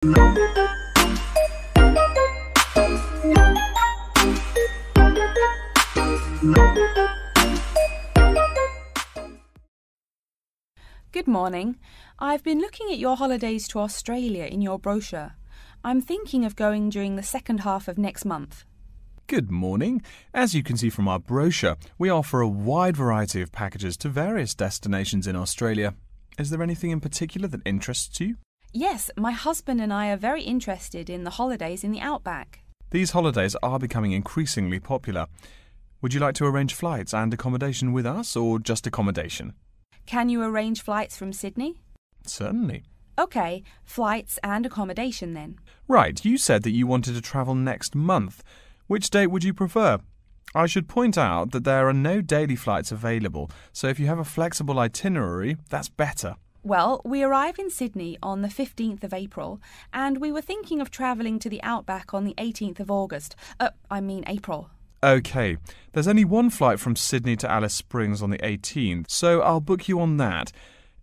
Good morning. I've been looking at your holidays to Australia in your brochure. I'm thinking of going during the second half of next month. Good morning. As you can see from our brochure, we offer a wide variety of packages to various destinations in Australia. Is there anything in particular that interests you? Yes, my husband and I are very interested in the holidays in the outback. These holidays are becoming increasingly popular. Would you like to arrange flights and accommodation with us, or just accommodation? Can you arrange flights from Sydney? Certainly. OK, flights and accommodation then. Right, you said that you wanted to travel next month. Which date would you prefer? I should point out that there are no daily flights available, so if you have a flexible itinerary, that's better. Well, we arrive in Sydney on the 15th of April, and we were thinking of travelling to the outback on the 18th of August. April. OK, there's only one flight from Sydney to Alice Springs on the 18th, so I'll book you on that.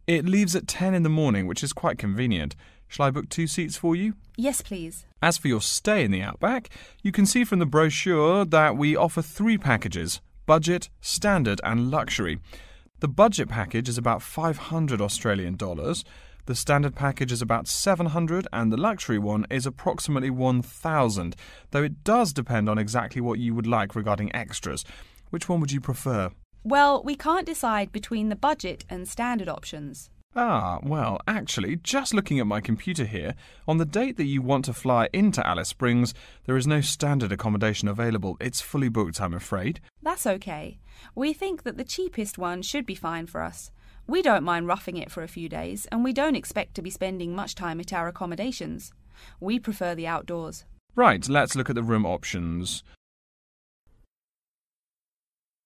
It leaves at 10 in the morning, which is quite convenient. Shall I book 2 seats for you? Yes, please. As for your stay in the outback, you can see from the brochure that we offer 3 packages: budget, standard and luxury. The budget package is about $500 Australian dollars. The standard package is about $700 and the luxury one is approximately $1,000, though it does depend on exactly what you would like regarding extras. Which one would you prefer? Well, we can't decide between the budget and standard options. Well, actually, just looking at my computer here, on the date that you want to fly into Alice Springs, there is no standard accommodation available. It's fully booked, I'm afraid. That's okay. We think that the cheapest one should be fine for us. We don't mind roughing it for a few days, and we don't expect to be spending much time at our accommodations. We prefer the outdoors. Right, let's look at the room options.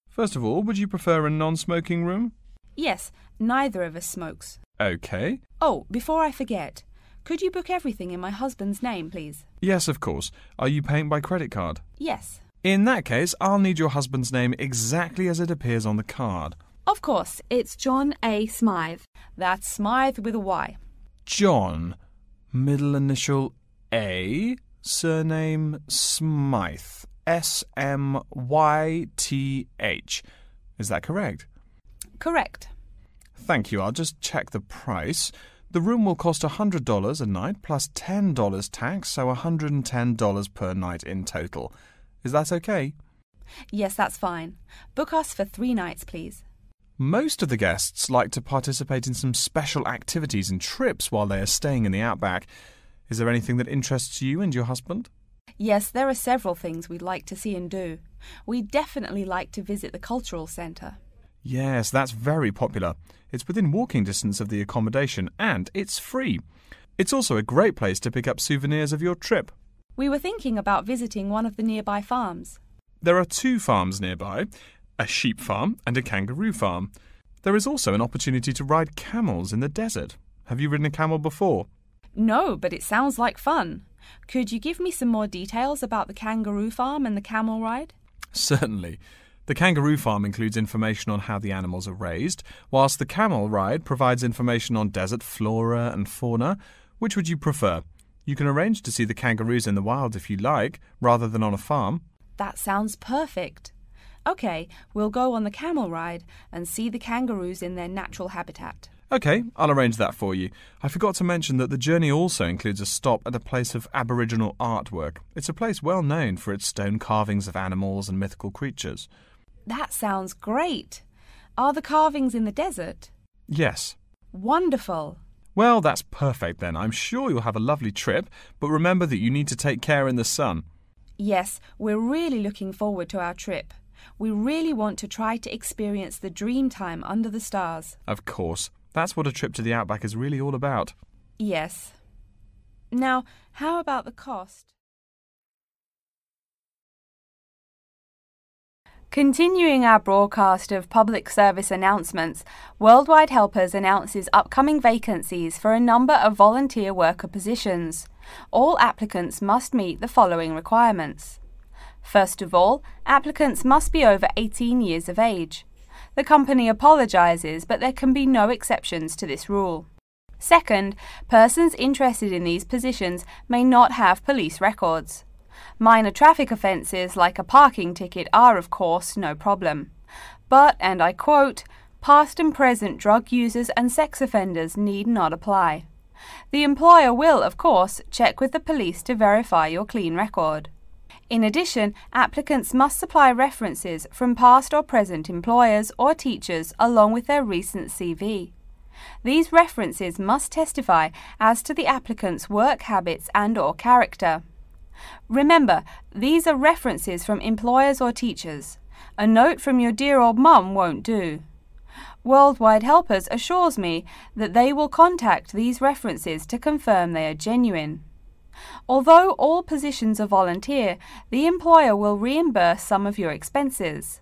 First of all, would you prefer a non-smoking room? Yes, neither of us smokes. OK. Oh, before I forget, could you book everything in my husband's name, please? Yes, of course. Are you paying by credit card? Yes. In that case, I'll need your husband's name exactly as it appears on the card. Of course, it's John A. Smythe. That's Smythe with a Y. John, middle initial A, surname Smythe, S-M-Y-T-H. Is that correct? Correct. Thank you. I'll just check the price. The room will cost $100 a night plus $10 tax, so $110 per night in total. Is that okay? Yes, that's fine. Book us for 3 nights, please. Most of the guests like to participate in some special activities and trips while they are staying in the outback. Is there anything that interests you and your husband? Yes, there are several things we'd like to see and do. We'd definitely like to visit the cultural centre. Yes, that's very popular. It's within walking distance of the accommodation and it's free. It's also a great place to pick up souvenirs of your trip. We were thinking about visiting one of the nearby farms. There are 2 farms nearby, a sheep farm and a kangaroo farm. There is also an opportunity to ride camels in the desert. Have you ridden a camel before? No, but it sounds like fun. Could you give me some more details about the kangaroo farm and the camel ride? Certainly. The kangaroo farm includes information on how the animals are raised, whilst the camel ride provides information on desert flora and fauna. Which would you prefer? You can arrange to see the kangaroos in the wild if you like, rather than on a farm. That sounds perfect. OK, we'll go on the camel ride and see the kangaroos in their natural habitat. OK, I'll arrange that for you. I forgot to mention that the journey also includes a stop at a place of Aboriginal artwork. It's a place well known for its stone carvings of animals and mythical creatures. That sounds great. Are the carvings in the desert? Yes. Wonderful. Well, that's perfect then. I'm sure you'll have a lovely trip, but remember that you need to take care in the sun. Yes, we're really looking forward to our trip. We really want to try to experience the dream time under the stars. Of course. That's what a trip to the outback is really all about. Yes. Now, how about the cost? Continuing our broadcast of public service announcements, Worldwide Helpers announces upcoming vacancies for a number of volunteer worker positions. All applicants must meet the following requirements. First of all, applicants must be over 18 years of age. The company apologises, but there can be no exceptions to this rule. Second, persons interested in these positions may not have police records. Minor traffic offences like a parking ticket are, of course, no problem. But, and I quote, past and present drug users and sex offenders need not apply. The employer will, of course, check with the police to verify your clean record. In addition, applicants must supply references from past or present employers or teachers along with their recent CV. These references must testify as to the applicant's work habits and/or character. Remember, these are references from employers or teachers. A note from your dear old mum won't do. Worldwide Helpers assures me that they will contact these references to confirm they are genuine. Although all positions are volunteer, the employer will reimburse some of your expenses.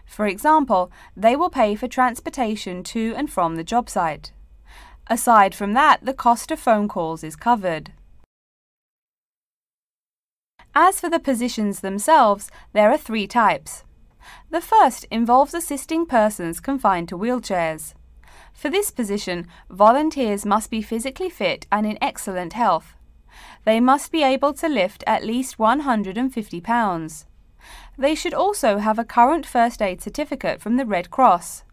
For example, they will pay for transportation to and from the job site. Aside from that, the cost of phone calls is covered. As for the positions themselves, there are 3 types. The first involves assisting persons confined to wheelchairs. For this position, volunteers must be physically fit and in excellent health. They must be able to lift at least 150 pounds. They should also have a current first aid certificate from the Red Cross.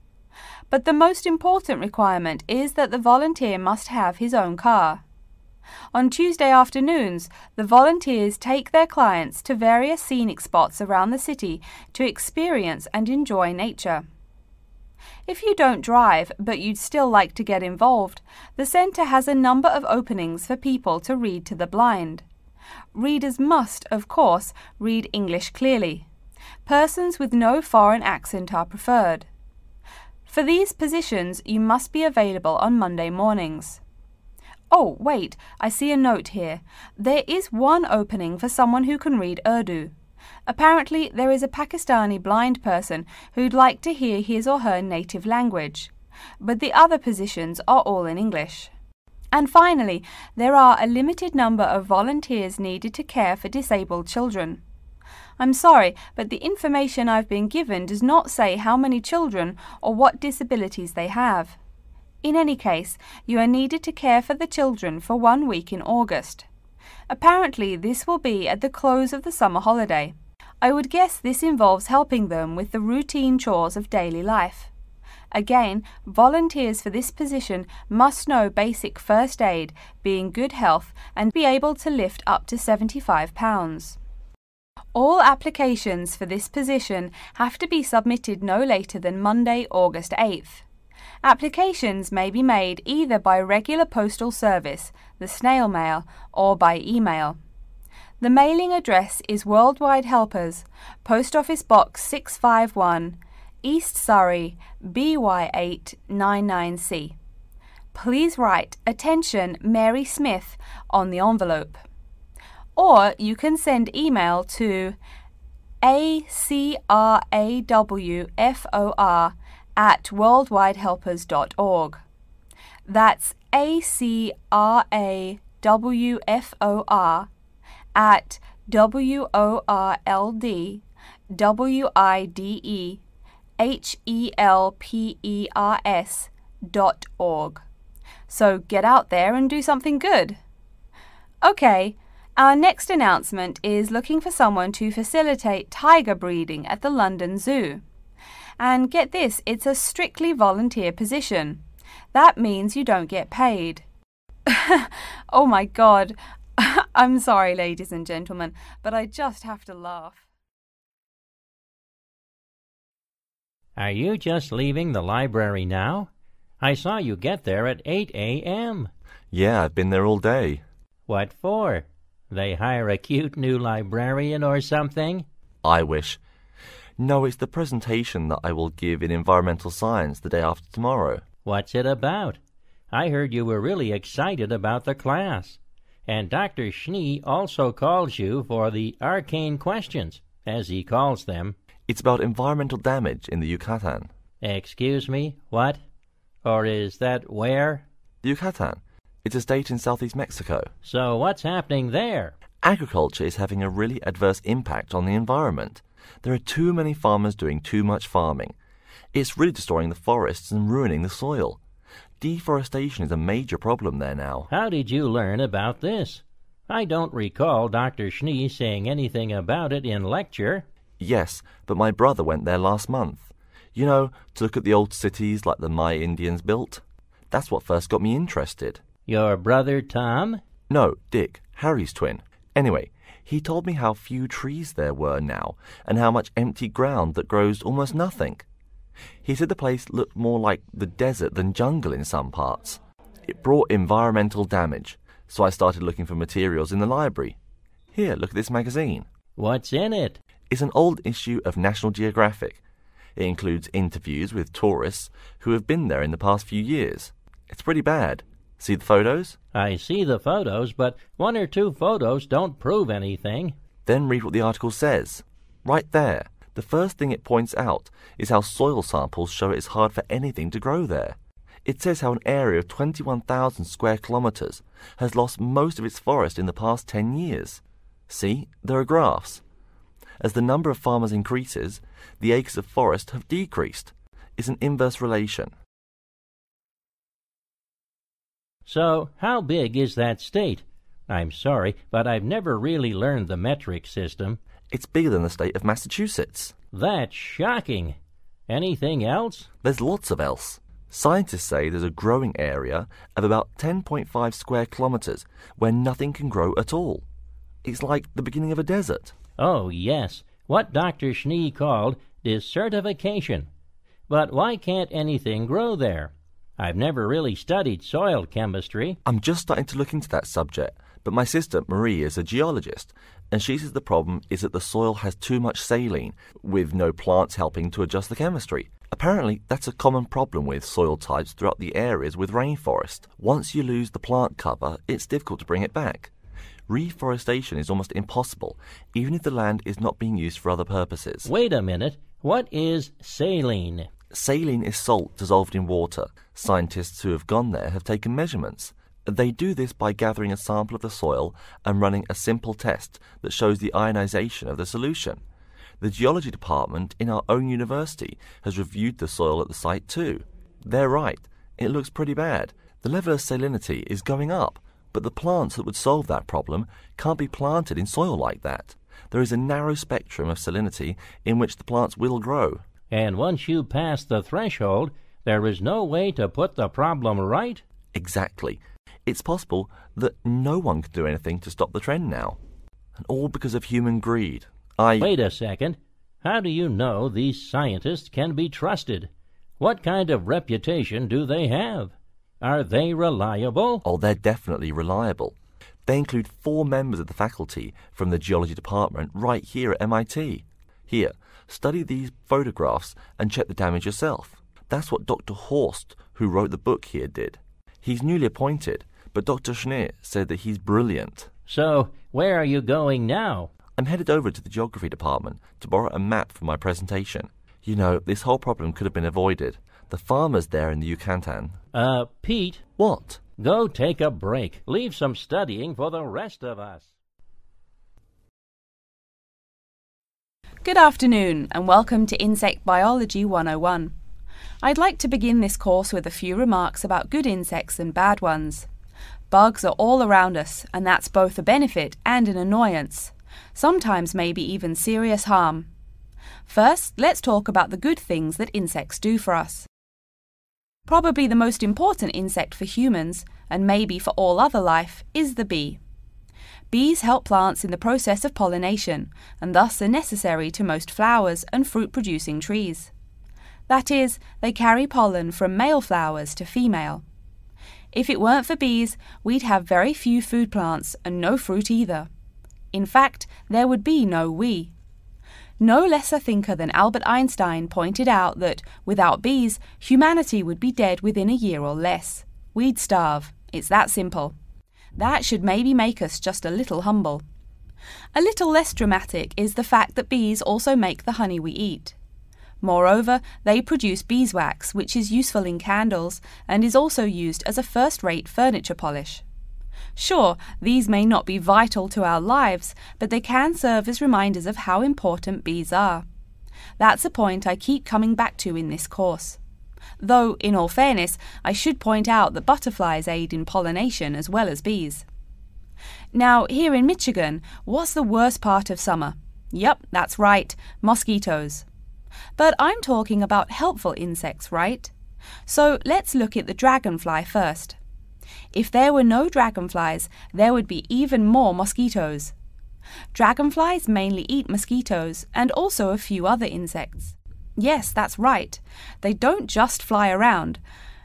But the most important requirement is that the volunteer must have his own car. On Tuesday afternoons, the volunteers take their clients to various scenic spots around the city to experience and enjoy nature. If you don't drive, but you'd still like to get involved, the centre has a number of openings for people to read to the blind. Readers must, of course, read English clearly. Persons with no foreign accent are preferred. For these positions, you must be available on Monday mornings. Oh, wait, I see a note here. There is one opening for someone who can read Urdu. Apparently, there is a Pakistani blind person who'd like to hear his or her native language. But the other positions are all in English. And finally, there are a limited number of volunteers needed to care for disabled children. I'm sorry, but the information I've been given does not say how many children or what disabilities they have. In any case, you are needed to care for the children for 1 week in August. Apparently, this will be at the close of the summer holiday. I would guess this involves helping them with the routine chores of daily life. Again, volunteers for this position must know basic first aid, be in good health, and be able to lift up to 75 pounds. All applications for this position have to be submitted no later than Monday, August 8th. Applications may be made either by regular postal service, the snail mail, or by email. The mailing address is Worldwide Helpers, Post Office Box 651, East Surrey, BY8 99C. Please write "Attention Mary Smith" on the envelope. Or you can send email to acrawfor@worldwidehelpers.org. That's acrawfor@WORLDWIDEHELPERS.org. So get out there and do something good. Okay, our next announcement is looking for someone to facilitate tiger breeding at the London Zoo. And get this, it's a strictly volunteer position. That means you don't get paid. Oh my God. I'm sorry, ladies and gentlemen, but I just have to laugh. Are you just leaving the library now? I saw you get there at 8 a.m. Yeah, I've been there all day. What for? They hire a cute new librarian or something? I wish. No, it's the presentation that I will give in environmental science the day after tomorrow. What's it about? I heard you were really excited about the class. And Dr. Schnee also calls you for the arcane questions, as he calls them. It's about environmental damage in the Yucatan. Excuse me, what? Or is that where? The Yucatan. It's a state in southeast Mexico. So what's happening there? Agriculture is having a really adverse impact on the environment. There are too many farmers doing too much farming. It's really destroying the forests and ruining the soil. Deforestation is a major problem there now. How did you learn about this? I don't recall Dr. Schnee saying anything about it in lecture. Yes, but my brother went there last month. You know, to look at the old cities like the Maya Indians built. That's what first got me interested. Your brother Tom? No, Dick, Harry's twin. Anyway, he told me how few trees there were now, and how much empty ground that grows almost nothing. He said the place looked more like the desert than jungle in some parts. It brought environmental damage, so I started looking for materials in the library. Here, look at this magazine. What's in it? It's an old issue of National Geographic. It includes interviews with tourists who have been there in the past few years. It's pretty bad. See the photos? I see the photos, but one or two photos don't prove anything. Then read what the article says. Right there, the first thing it points out is how soil samples show it's hard for anything to grow there. It says how an area of 21,000 square kilometres has lost most of its forest in the past 10 years. See, there are graphs. As the number of farmers increases, the acres of forest have decreased. It's an inverse relation. So, how big is that state? I'm sorry, but I've never really learned the metric system. It's bigger than the state of Massachusetts. That's shocking. Anything else? There's lots of else. Scientists say there's a growing area of about 10.5 square kilometres where nothing can grow at all. It's like the beginning of a desert. Oh, yes, what Dr. Schnee called desertification. But why can't anything grow there? I've never really studied soil chemistry. I'm just starting to look into that subject, but my sister Marie is a geologist, and she says the problem is that the soil has too much saline, with no plants helping to adjust the chemistry. Apparently, that's a common problem with soil types throughout the areas with rainforest. Once you lose the plant cover, it's difficult to bring it back. Reforestation is almost impossible, even if the land is not being used for other purposes. Wait a minute. What is saline? Saline is salt dissolved in water. Scientists who have gone there have taken measurements. They do this by gathering a sample of the soil and running a simple test that shows the ionization of the solution. The geology department in our own university has reviewed the soil at the site too. They're right. It looks pretty bad. The level of salinity is going up, but the plants that would solve that problem can't be planted in soil like that. There is a narrow spectrum of salinity in which the plants will grow. And once you pass the threshold, there is no way to put the problem right? Exactly. It's possible that no one can do anything to stop the trend now. And all because of human greed. Wait a second. How do you know these scientists can be trusted? What kind of reputation do they have? Are they reliable? Oh, they're definitely reliable. They include 4 members of the faculty from the geology department right here at MIT. Here, study these photographs and check the damage yourself. That's what Dr. Horst, who wrote the book here, did. He's newly appointed, but Dr. Schnee said that he's brilliant. So, where are you going now? I'm headed over to the geography department to borrow a map for my presentation. You know, this whole problem could have been avoided. The farmers there in the Yucatan. Pete. What? Go take a break. Leave some studying for the rest of us. Good afternoon and welcome to Insect Biology 101. I'd like to begin this course with a few remarks about good insects and bad ones. Bugs are all around us, and that's both a benefit and an annoyance. Sometimes maybe even serious harm. First, let's talk about the good things that insects do for us. Probably the most important insect for humans, and maybe for all other life, is the bee. Bees help plants in the process of pollination, and thus are necessary to most flowers and fruit-producing trees. That is, they carry pollen from male flowers to female. If it weren't for bees, we'd have very few food plants and no fruit either. In fact, there would be no we. No less a thinker than Albert Einstein pointed out that, without bees, humanity would be dead within a year or less. We'd starve. It's that simple. That should maybe make us just a little humble. A little less dramatic is the fact that bees also make the honey we eat. Moreover, they produce beeswax, which is useful in candles and is also used as a first-rate furniture polish. Sure, these may not be vital to our lives, but they can serve as reminders of how important bees are. That's a point I keep coming back to in this course. Though, in all fairness, I should point out that butterflies aid in pollination as well as bees. Now, here in Michigan, what's the worst part of summer? Yep, that's right, mosquitoes. But I'm talking about helpful insects, right? So let's look at the dragonfly first. If there were no dragonflies, there would be even more mosquitoes. Dragonflies mainly eat mosquitoes and also a few other insects. Yes, that's right. They don't just fly around,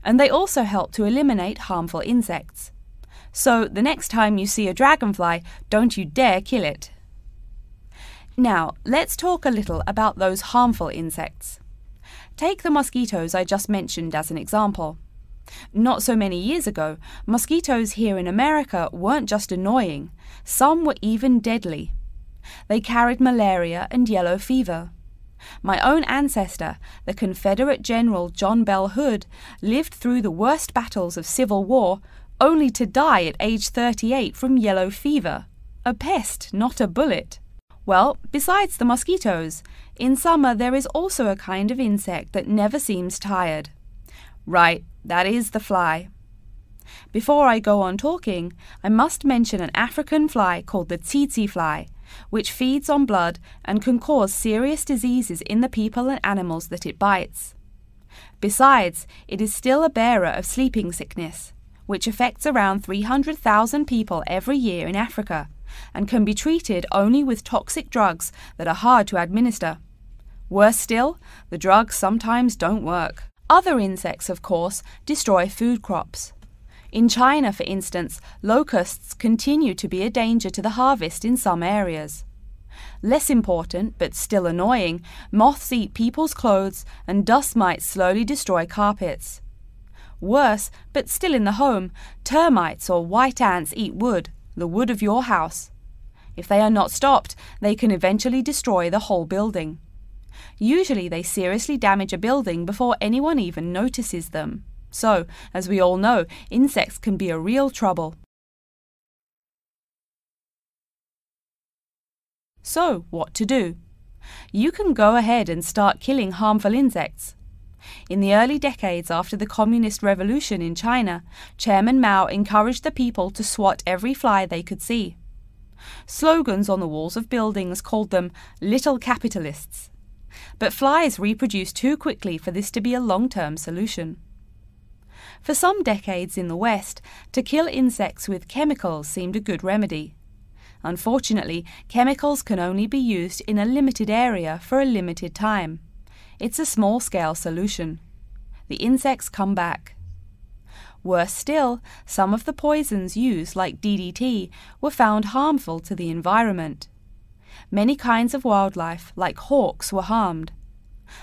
and they also help to eliminate harmful insects. So the next time you see a dragonfly, don't you dare kill it. Now, let's talk a little about those harmful insects. Take the mosquitoes I just mentioned as an example. Not so many years ago, mosquitoes here in America weren't just annoying, some were even deadly. They carried malaria and yellow fever. My own ancestor, the Confederate General John Bell Hood, lived through the worst battles of Civil War, only to die at age 38 from yellow fever. A pest, not a bullet. Well, besides the mosquitoes, in summer there is also a kind of insect that never seems tired. Right, that is the fly. Before I go on talking, I must mention an African fly called the tsetse fly, which feeds on blood and can cause serious diseases in the people and animals that it bites. Besides, it is still a bearer of sleeping sickness, which affects around 300,000 people every year in Africa, and can be treated only with toxic drugs that are hard to administer. Worse still, the drugs sometimes don't work. Other insects, of course, destroy food crops. In China, for instance, locusts continue to be a danger to the harvest in some areas. Less important, but still annoying, moths eat people's clothes and dust mites slowly destroy carpets. Worse, but still in the home, termites or white ants eat wood, the wood of your house. If they are not stopped, they can eventually destroy the whole building. Usually they seriously damage a building before anyone even notices them. So, as we all know, insects can be a real trouble. So, what to do? You can go ahead and start killing harmful insects. In the early decades after the Communist Revolution in China, Chairman Mao encouraged the people to swat every fly they could see. Slogans on the walls of buildings called them little capitalists. But flies reproduce too quickly for this to be a long-term solution. For some decades in the West, to kill insects with chemicals seemed a good remedy. Unfortunately, chemicals can only be used in a limited area for a limited time. It's a small-scale solution. The insects come back. Worse still, some of the poisons used, like DDT, were found harmful to the environment. Many kinds of wildlife, like hawks, were harmed.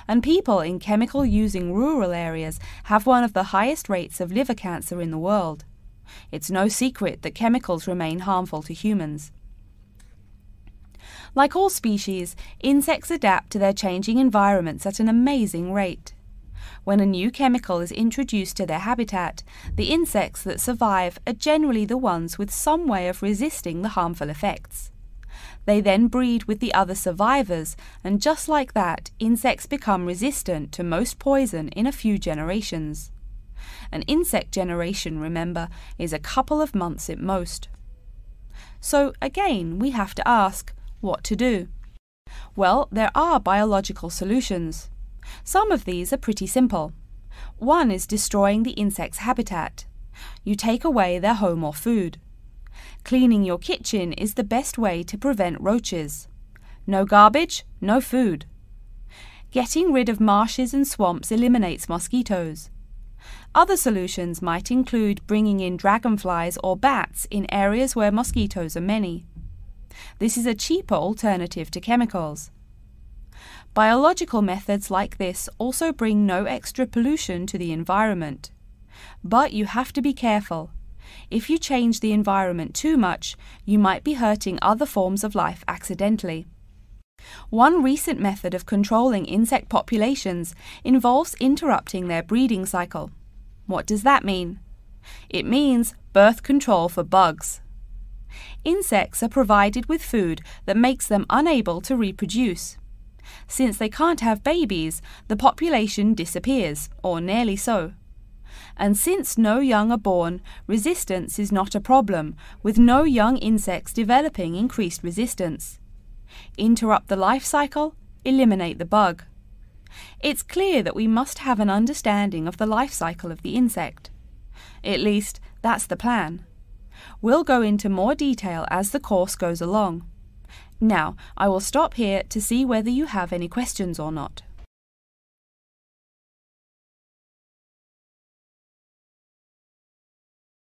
And people in chemical-using rural areas have one of the highest rates of liver cancer in the world. It's no secret that chemicals remain harmful to humans. Like all species, insects adapt to their changing environments at an amazing rate. When a new chemical is introduced to their habitat, the insects that survive are generally the ones with some way of resisting the harmful effects. They then breed with the other survivors, and just like that, insects become resistant to most poison in a few generations. An insect generation, remember, is a couple of months at most. So again, we have to ask, what to do? Well, there are biological solutions. Some of these are pretty simple. One is destroying the insect's habitat. You take away their home or food. Cleaning your kitchen is the best way to prevent roaches. No garbage, no food. Getting rid of marshes and swamps eliminates mosquitoes. Other solutions might include bringing in dragonflies or bats in areas where mosquitoes are many. This is a cheaper alternative to chemicals. Biological methods like this also bring no extra pollution to the environment. But you have to be careful. If you change the environment too much, you might be hurting other forms of life accidentally. One recent method of controlling insect populations involves interrupting their breeding cycle. What does that mean? It means birth control for bugs. Insects are provided with food that makes them unable to reproduce. Since they can't have babies, the population disappears, or nearly so. And since no young are born, resistance is not a problem, with no young insects developing increased resistance. Interrupt the life cycle, eliminate the bug. It's clear that we must have an understanding of the life cycle of the insect. At least, that's the plan. We'll go into more detail as the course goes along. Now, I will stop here to see whether you have any questions or not.